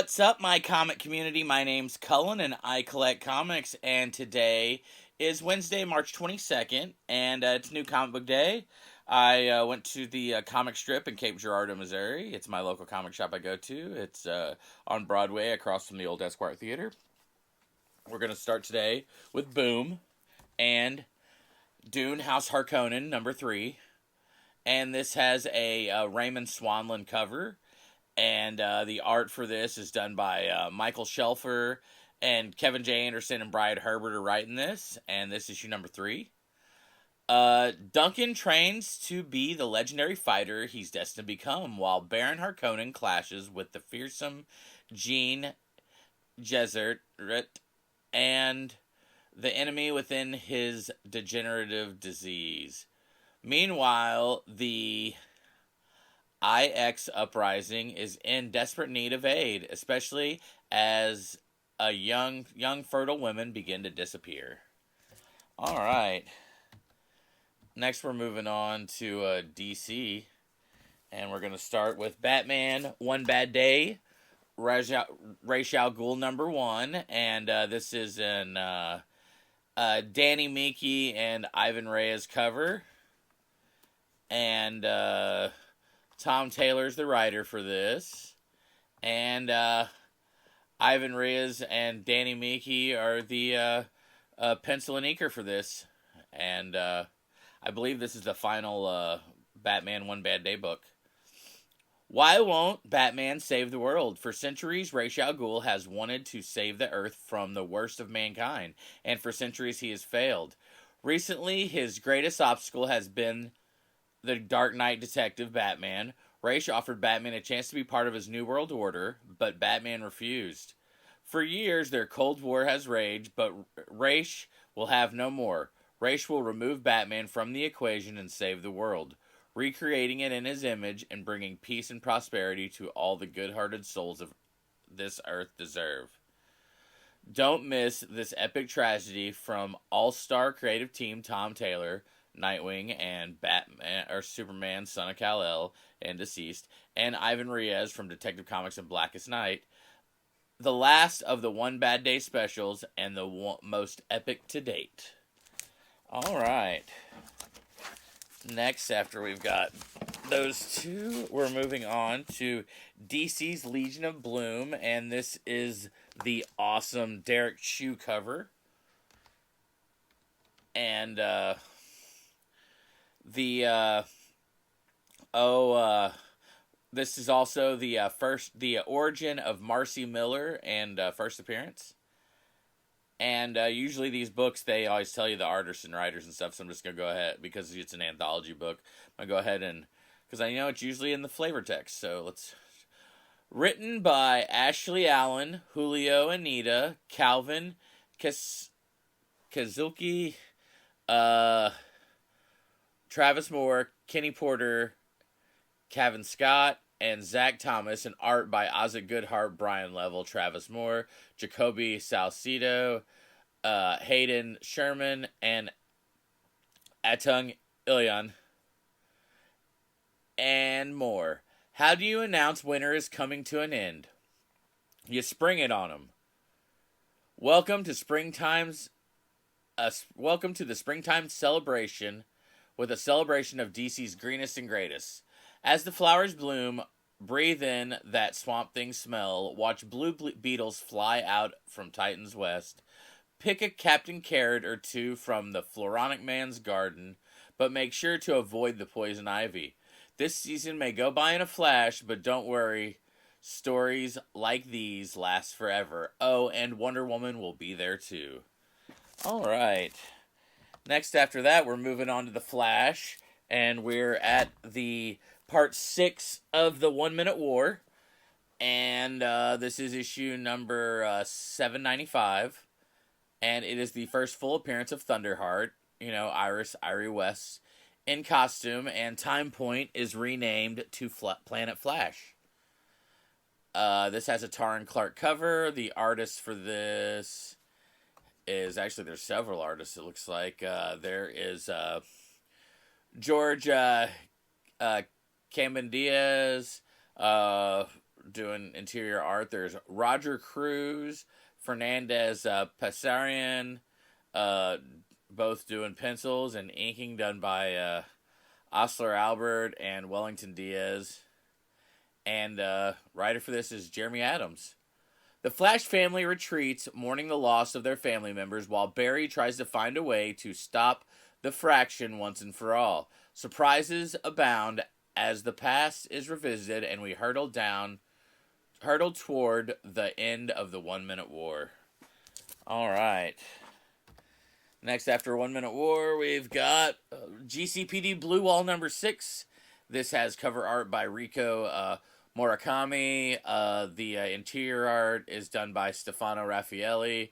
What's up, my comic community? My name's Cullen, and I collect comics, and today is Wednesday, March 22nd, and it's New Comic Book Day. I went to the Comix Strip in Cape Girardeau, Missouri. It's my local comic shop I go to. It's on Broadway across from the old Esquire Theater. We're going to start today with Boom and Dune House Harkonnen, number 3. And this has a Raymond Swanland cover. And the art for this is done by Michael Shelfer, and Kevin J. Anderson and Brian Herbert are writing this. And this is issue number 3. Duncan trains to be the legendary fighter he's destined to become, while Baron Harkonnen clashes with the fearsome Gene Gesserit and the enemy within his degenerative disease. Meanwhile, the IX Uprising is in desperate need of aid, especially as young fertile women begin to disappear. All right. Next, we're moving on to DC, and we're going to start with Batman One Bad Day, Ra's al Ghul number 1, and this is an Danny Miki and Ivan Reyes cover, and Tom Taylor's the writer for this, and Ivan Reyes and Danny Miki are the pencil and inker for this, and I believe this is the final Batman One Bad Day book. Why won't Batman save the world? For centuries, Ra's al Ghul has wanted to save the Earth from the worst of mankind, and for centuries he has failed. Recently, his greatest obstacle has been the Dark Knight detective Batman. Ra's offered Batman a chance to be part of his New World Order, but Batman refused. For years, their Cold War has raged, but Ra's will have no more. Ra's will remove Batman from the equation and save the world, recreating it in his image and bringing peace and prosperity to all the good-hearted souls of this earth deserve. Don't miss this epic tragedy from all-star creative team Tom Taylor, Nightwing, and Batman or Superman, Son of Kal-El, and Deceased, and Ivan Reyes from Detective Comics and Blackest Night. The last of the One Bad Day specials and the most epic to date. All right. Next, after we've got those two, we're moving on to DC's Legion of Bloom, and this is the awesome Derek Chew cover. And this is also the origin of Marcy Miller and first appearance. And usually these books, they always tell you the artists and writers and stuff, so I'm just going to go ahead, because it's an anthology book, I'm going to go ahead and, because I know it's usually in the flavor text, so let's... Written by Ashley Allen, Julio Anita, Calvin Kazuki, Travis Moore, Kenny Porter, Kevin Scott, and Zach Thomas, and art by Ozzy Goodhart, Brian Level, Travis Moore, Jacoby Salcido, Hayden Sherman, and Atung Ilyan, and more. How do you announce winter is coming to an end? You spring it on them. Welcome to the springtime celebration, with a celebration of DC's greenest and greatest. As the flowers bloom, breathe in that Swamp Thing smell, watch blue beetles fly out from Titan's West, pick a Captain Carrot or two from the Floronic Man's garden, but make sure to avoid the poison ivy. This season may go by in a flash, but don't worry, stories like these last forever. Oh, and Wonder Woman will be there too. Alright. Next, after that, we're moving on to The Flash, and we're at the part 6 of the 1 Minute War, and this is issue number 795, and it is the first full appearance of Thunderheart, Irie West, in costume, and Time Point is renamed to Planet Flash. This has a Taran Clark cover. The artist for this is, actually, there's several artists, it looks like. There is George Cameron Diaz, doing interior art. There's Roger Cruz, Fernandez Passarian, both doing pencils, and inking done by Osler Albert and Wellington Diaz. And writer for this is Jeremy Adams. The Flash family retreats, mourning the loss of their family members, while Barry tries to find a way to stop the fraction once and for all. Surprises abound as the past is revisited, and we hurtle toward the end of the 1 Minute War. All right. Next, after 1 Minute War, we've got GCPD Blue Wall number 6. This has cover art by Rico Murakami. The interior art is done by Stefano Raffaelli,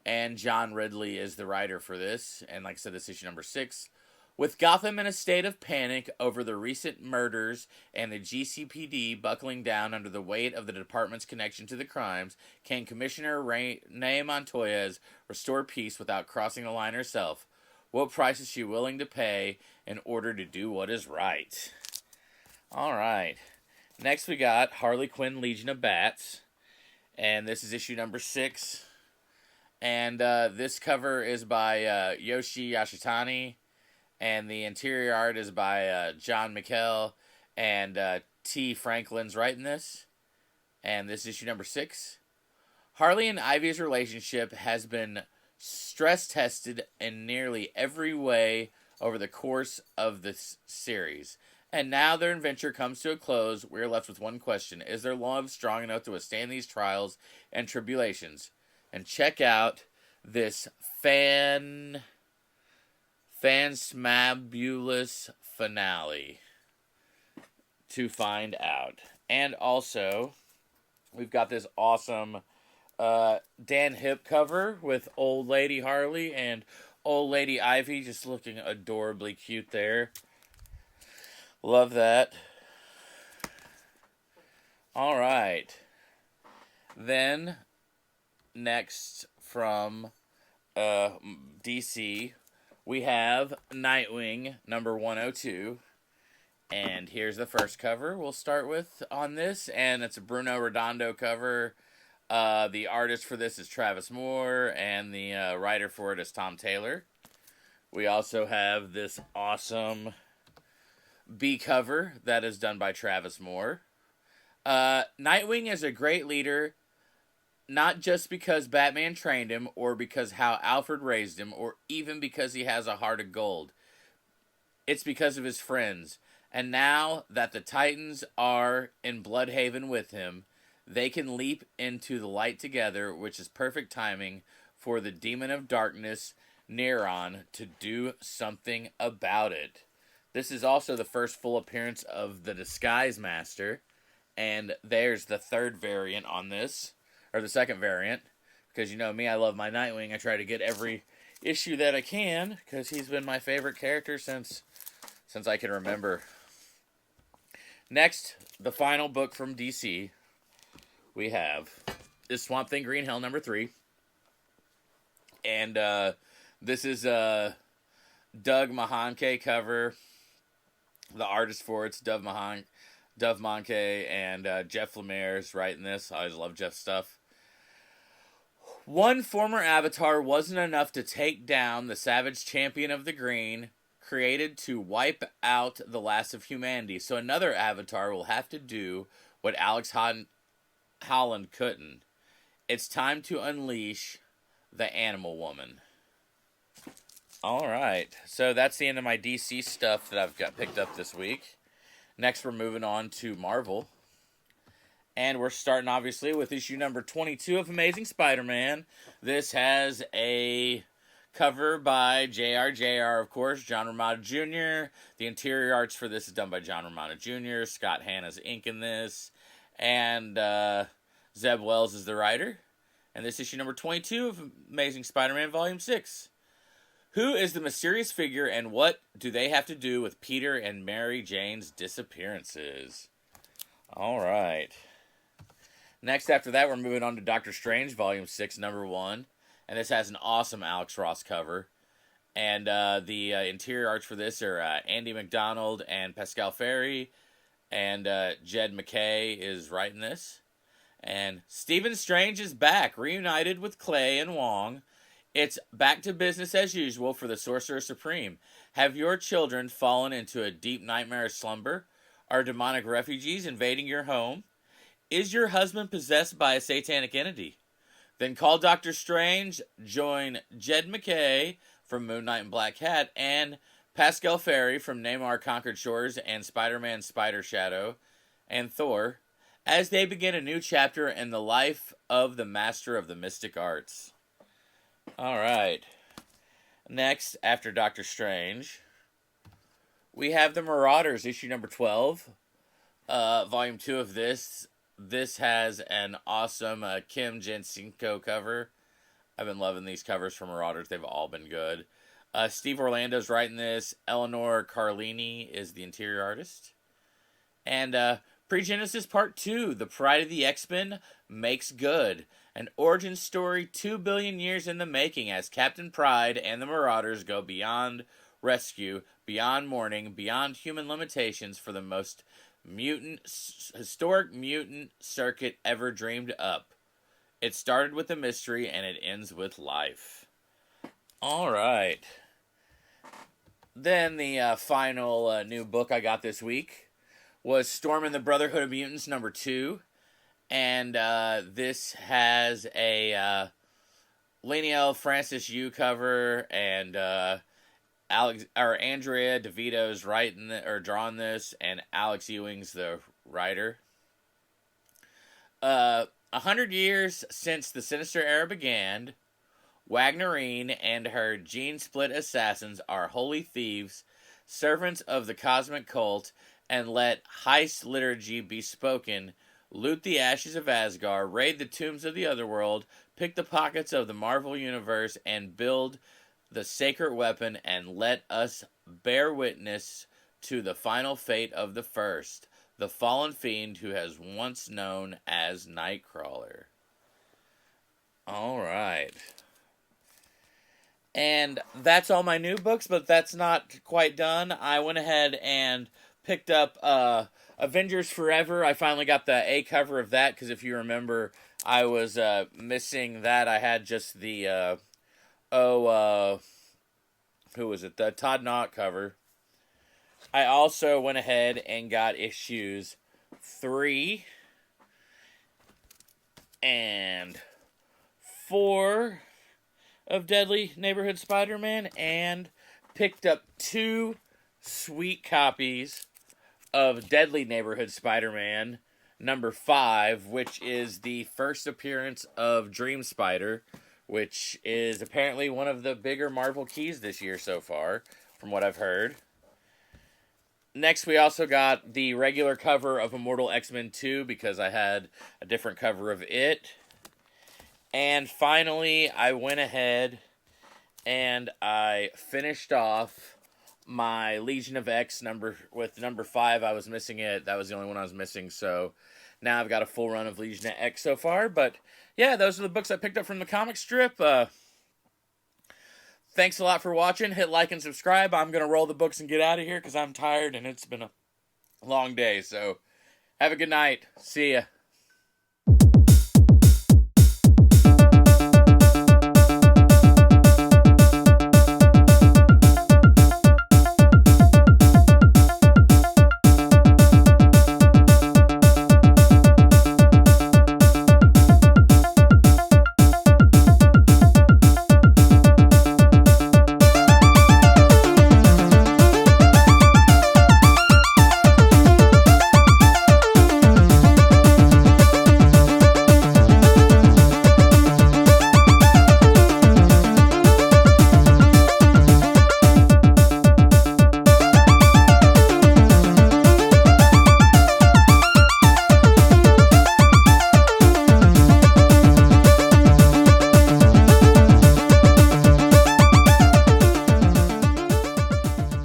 and John Ridley is the writer for this. And like I said, this is issue number 6. With Gotham in a state of panic over the recent murders and the GCPD buckling down under the weight of the department's connection to the crimes, can Commissioner Nay Montoya restore peace without crossing the line herself? What price is she willing to pay in order to do what is right? All right. Next we got Harley Quinn Legion of Bats, and this is issue number 6. And this cover is by Yoshi Yashitani, and the interior art is by John McKell, and T. Franklin's writing this. And this is issue number 6. Harley and Ivy's relationship has been stress-tested in nearly every way over the course of this series. And now their adventure comes to a close. We're left with one question. Is their love strong enough to withstand these trials and tribulations? And check out this fansmabulous finale to find out. And also, we've got this awesome Dan Hip cover with Old Lady Harley and Old Lady Ivy just looking adorably cute there. Love that. All right. Then, next from DC, we have Nightwing, number 102. And here's the first cover we'll start with on this. And it's a Bruno Redondo cover. The artist for this is Travis Moore. And the writer for it is Tom Taylor. We also have this awesome B cover that is done by Travis Moore. Nightwing is a great leader, not just because Batman trained him, or because how Alfred raised him, or even because he has a heart of gold. It's because of his friends. And now that the Titans are in Bloodhaven with him, they can leap into the light together, which is perfect timing for the Demon of Darkness, Neron, to do something about it. This is also the first full appearance of the Disguise Master, and there's the third variant on this, or the second variant, because you know me, I love my Nightwing. I try to get every issue that I can, because he's been my favorite character since I can remember. Next, the final book from DC we have is Swamp Thing Green Hell number 3, and this is Doug Mahanke cover. The artist for it's Dov Mahanke, and Jeff Lemire's writing this. I always love Jeff's stuff. One former avatar wasn't enough to take down the savage champion of the green, created to wipe out the last of humanity. So another avatar will have to do what Alex Holland couldn't. It's time to unleash the Animal Woman. All right, so that's the end of my DC stuff that I've got picked up this week. Next, we're moving on to Marvel. And we're starting, obviously, with issue number 22 of Amazing Spider-Man. This has a cover by JR, of course, John Romita Jr. The interior arts for this is done by John Romita Jr. Scott Hanna's inking this. And Zeb Wells is the writer. And this issue number 22 of Amazing Spider-Man Volume 6. Who is the mysterious figure, and what do they have to do with Peter and Mary Jane's disappearances? All right. Next, after that, we're moving on to Doctor Strange, Volume 6, number 1. And this has an awesome Alex Ross cover. And the interior arts for this are Andy McDonald and Pascal Ferry. And Jed MacKay is writing this. And Stephen Strange is back, reunited with Clay and Wong. It's back to business as usual for the Sorcerer Supreme. Have your children fallen into a deep nightmare slumber? Are demonic refugees invading your home? Is your husband possessed by a satanic entity? Then call Doctor Strange, join Jed MacKay from Moon Knight and Black Cat, and Pascal Ferry from Namor Conquered Shores and Spider-Man Spider Shadow, and Thor, as they begin a new chapter in the life of the Master of the Mystic Arts. Alright. Next, after Doctor Strange, we have the Marauders, issue number 12. Volume 2 of this. This has an awesome Kim Jensenko cover. I've been loving these covers from Marauders. They've all been good. Steve Orlando's writing this. Eleanor Carlini is the interior artist. And Pre-Genesis Part 2, The Pride of the X-Men Makes Good. An origin story 2 billion years in the making as Captain Pride and the Marauders go beyond rescue, beyond mourning, beyond human limitations for the most historic mutant circuit ever dreamed up. It started with a mystery and it ends with life. Alright. Then the final new book I got this week was Storm and the Brotherhood of Mutants number 2. And this has a Laniel Francis Yu cover, and Andrea DeVito's drawing this, and Alex Ewing's the writer. 100 years since the Sinister Era began, Wagnerine and her gene-split assassins are holy thieves, servants of the cosmic cult, and let heist liturgy be spoken. Loot the ashes of Asgard, raid the tombs of the Otherworld, pick the pockets of the Marvel Universe, and build the sacred weapon, and let us bear witness to the final fate of the first, the fallen fiend who has once known as Nightcrawler. Alright. And that's all my new books, but that's not quite done. I went ahead and picked up Avengers Forever. I finally got the A cover of that, because if you remember, I was missing that. I had just the, who was it? The Todd Knott cover. I also went ahead and got issues 3 and 4 of Deadly Neighborhood Spider-Man, and picked up 2 sweet copies of Deadly Neighborhood Spider-Man number 5, which is the first appearance of Dream Spider, which is apparently one of the bigger Marvel keys this year so far, from what I've heard. Next, we also got the regular cover of Immortal X-men 2, because I had a different cover of it. And finally, I went ahead and I finished off my Legion of X number 5. I was missing it. That was the only one I was missing, so now I've got a full run of Legion of X so far. But yeah, those are the books I picked up from the Comix Strip. Thanks a lot for watching. Hit like and subscribe. I'm going to roll the books and get out of here because I'm tired and it's been a long day. So have a good night. See ya.